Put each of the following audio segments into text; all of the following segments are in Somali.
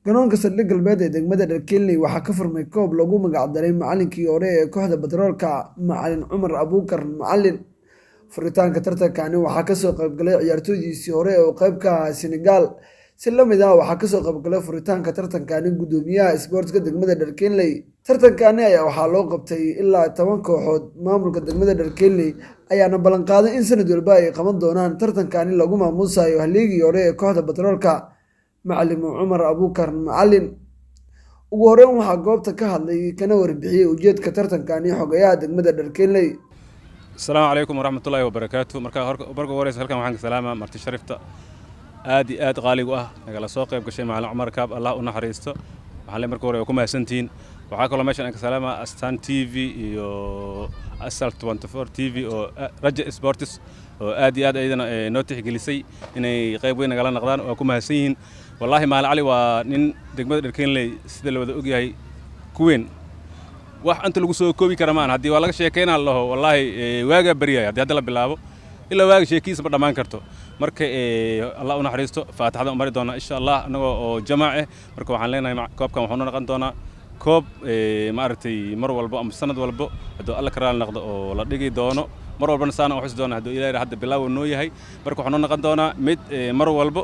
Garoonka saldhig galbeed ee degmada Dharkeley waxaa ka furmay koob lagu magac daray macalinkii hore ee kooxda Batroolka Macalin Cumar Abuukar Macalin. Furitaanka tartankani waxaa kasoo qaybgalay ciyaartoydiisii hore oo qayb ka ahaa Senegal. Si la mid ah waxaa kasoo qaybgalay furitaanka tartankani gudoomiyaha isboortiga degmada Dharkeley. Tartankani ayaa waxaa loo qabtay ilaa 10 kooxood. Maamulka degmada Dharkeley ayaana ballan qaaday in sanad walba ay qaban doonaan tartankani lagu maamuusayo halyeegii hore ee kooxda Batroolka Macalin Cumar Abuukar Macalin. Ugu horreyn waxaa goobta ka hadlay kana warbixiyay ujeedka tartankani xogayaha degmada Dharkeley. Assalaamu calaykum waraxmatullaahi wabarakaatuh. marka horeysa halkan waxaan ka salaamaa marti sharifta aad iyo aad qaaligu ah nagala soo qayb gashay Macalin Cumar Kaab Allah u naxariisto. waxaan le marka hore ku mahadsantiin. waxaa kaloo meeshan ka salaamaa Astaan TV iyo Asal 24 TV oo Raja Sports oo aad iyo aad ayadana noo tixgelisay inay qayb weyn nagala noqdaan oo ku mahadsan yihiin. والله مال علي ونين دقمة Dharkeley sida la wada ogyahay kuween wax anta lagu soo koobi karamaan hadii waa laga sheekeynaa Allah wallahi waaga bariyay hadii hadda la bilaabo ilaa waaga sheekiisa ma dhamaan karto marka Allah u naxariisto faatixada u mari doona insha Allah anagoo oo jamaace marka waxaan leenahay koobkan wuxuu noqon doonaa koob ma aragtay mar walba ama sanad walba hadii Allah ka raali noqdo oo la dhigi doono mar walba saana u xis doona hadii Ilaahay hadda bilaaw noo yahay marka wuxuu noqon doonaa mid mar walba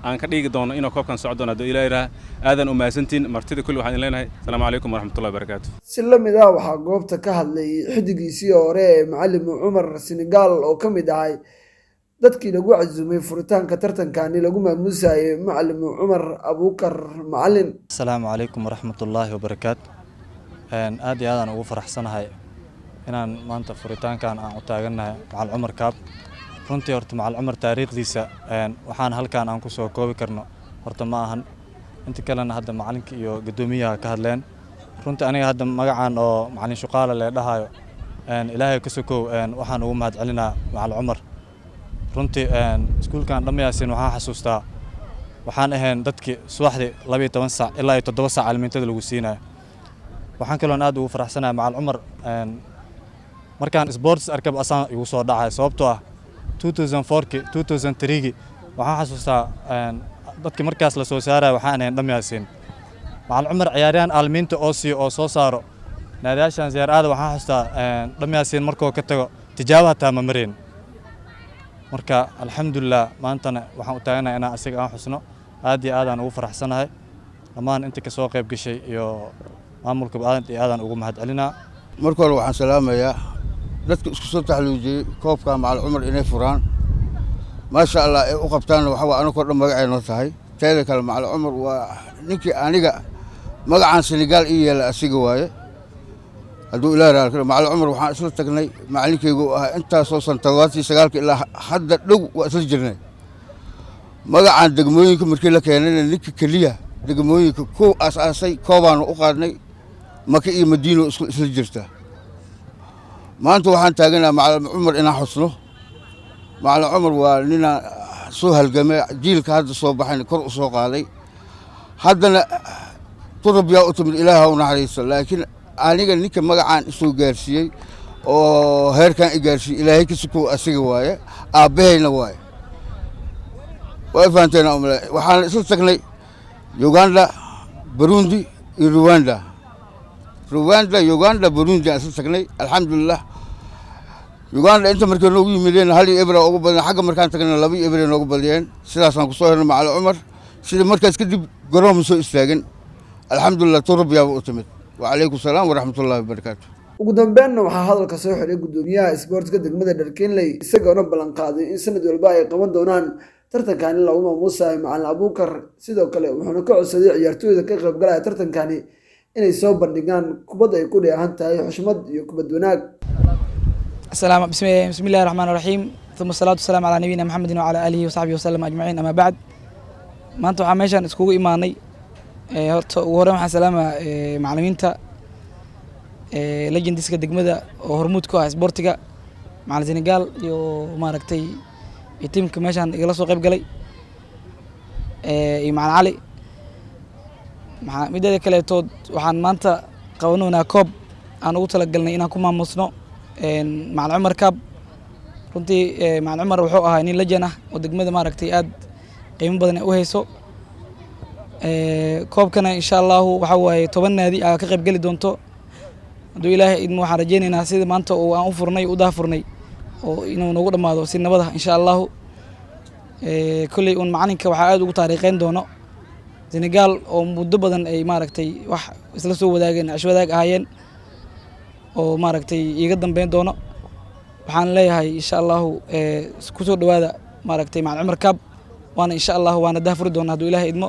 aan ka dhigi doono inuu koobkan socdo doona Ilaahay aadan u maasantiin martida kulli waxaan leenahay assalaamu calaykum waraxmatullaahi wabarakaatuh. Si la mid ah waxaa goobta ka hadlay xidigiisii hore Macalin Cumar Senegal oo ka mid ahay dadkii lagu casuumay furitaanka tartankani lagu maamuusay Macalin Cumar Abuukar Macalin. Assalaamu calaykum waraxmatullaahi wabarakaatuh. aad iyo aad ugu faraxsanahay inaan maanta furitaankan aan u taaganahay Macalin Cumar Kaab. runtii horta Macalin Cumar taariikhdiisa waxaan halkaan aan ku soo koobi karno horta ma ahan inta kalena hadda macalinka iyo gudoomiyaha ka hadleen runtii aniga hadda magacaan oo macalin Shuqaale la dhahayo Ilaahay ka sokow waxaan ugu mahad celinaa Macalin Cumar runtii iskuulkan dhammayaasin waxaan xasuustaa waxaan ahayn dadkii subaxdii 12 saac ilaa 7 saac cilmiintada lagu siinayo waxaan kaloo aad ugu faraxsanahay Macalin Cumar markaan sports arkab asaan igu soo dhacay sababtoo ah 2004 2003 waxaan xasuustaa dadkii markaas la soo saaray waxaan ahayn dhammayaasin Macalin Cumar ciyaaryahan aalmiinta oo soo saaro naadaashan ziyaar aad waxaan xasuustaa dhammayaasin markoo ka tago tijaabaha taama mareen marka alxamdulillah maantana waxaan u taaganahay inaan asiga aan xusno aad iyo aad aan ugu faraxsanahay dhammaan inta ka soo qayb gashay iyo maamulka aad iyo aad aan ugu mahad celinaa. marka hore waxaan salaamayaa dadka isku soo taxluujiyay koobka Macalin Cumar inay furaan ma sha Allah ay u qabtaan waxa waa anagoo dhan magacayno tahay teeda kale Macalin Cumar waa ninkii aniga magacaan Senegal iyo yeela asiga waaye haduu Ilaahay raali Macalin Cumar waxaan isla tagnay macalinkeygu ah inta soo santawaati 9 ilaa hadda dhow waa isla jirnay magacaan degmooyinka markii la keenay ninka kaliya degmooyinka ku asaasay koobaan u qaadnay Maka iyo Madiino isla jirta maanta waxaan taaganahay Macalin Cumar inaan xusno Macalin Cumar waa nina soo halgamay jiilka hadda soo baxay kor u soo qaaday haddana turbiya u timid Ilaahay u naxariisto laakiin aniga ninka magacaan soo gaarsiiyay oo heerkan gaarsiiyay Ilaahay ka soo asiga waaye aabahayna waaye way faanteena waxaan isla tagnay Uganda Burundi iyo Rwanda Uganda Burundi aan isla tagnay alxamdulillah Uganda inta markay noogu yimideen hal ibra ugu badan xagga markaan tagnay 2 ibra noogu badiyeen sidaas aan ku soo helnay Macalin Cumar sida markaas kadib garoon soo istaagin alxamdulillah turbiya u timid wa alaykum salaam wa rahmatullahi wa barakatuh. ugu dambeynna waxaa hadalka soo xiray gudoomiyaha isboortiga degmada Dharkeley isagoo ballan qaaday in sanad walba ay qaban doonaan tartankani lagu maamuusayo Macalin Abuukar sidoo kale wuxuuna ka codsaday ciyaartoyda ka qayb galaya tartankani inay soo bandhigaan kubad ay ku dheehan tahay xushmad iyo kubad wanaag. بسم الله الرحمن الرحيم ثم الصلاة والسلام على نبينا محمد وعلى آله وصحبه وسلم أجمعين أما بعد ما أنتم عماشان اسكوغو إيماني وهرم waxaan salaama macallimiinta legendiska degmada oo hormuud ku ah sportiga Macalin Senegal iyo maaragtay teamka meeshan igala soo qayb galay iyo Macalin Ali midda kale tood waxaan maanta qabanaynaa koob aan ugu talagalnay inaan ku maamusno Macalin Cumar Kaab runtii Macalin Cumar wuxuu ahaa nin legend ah oo degmada maaragtay aad qiimo badan u hayso koobkana insha allahu waxaa waaye 10 naadi aa ka qayb geli doonto hadduu ilaahay idmo waxaan rajaynaynaa sida maanta oo aan u furnay u daafurnay oo inuu noogu dhammaado si nabada insha allahu kolley uun macalinka waxaa aad ugu taariikheyn doono Senegal oo muddo badan ay maaragtay wax isla soo wadaageen ashwadaag ahaayeen oo maaragtay iiga dambeyn doono waxaan leeyahay insha allahu ku soo dhawaada maaragtay Macalin Cumar Kaab waana insha allahu waana daafuri doonaa hadduu ilaahay idmo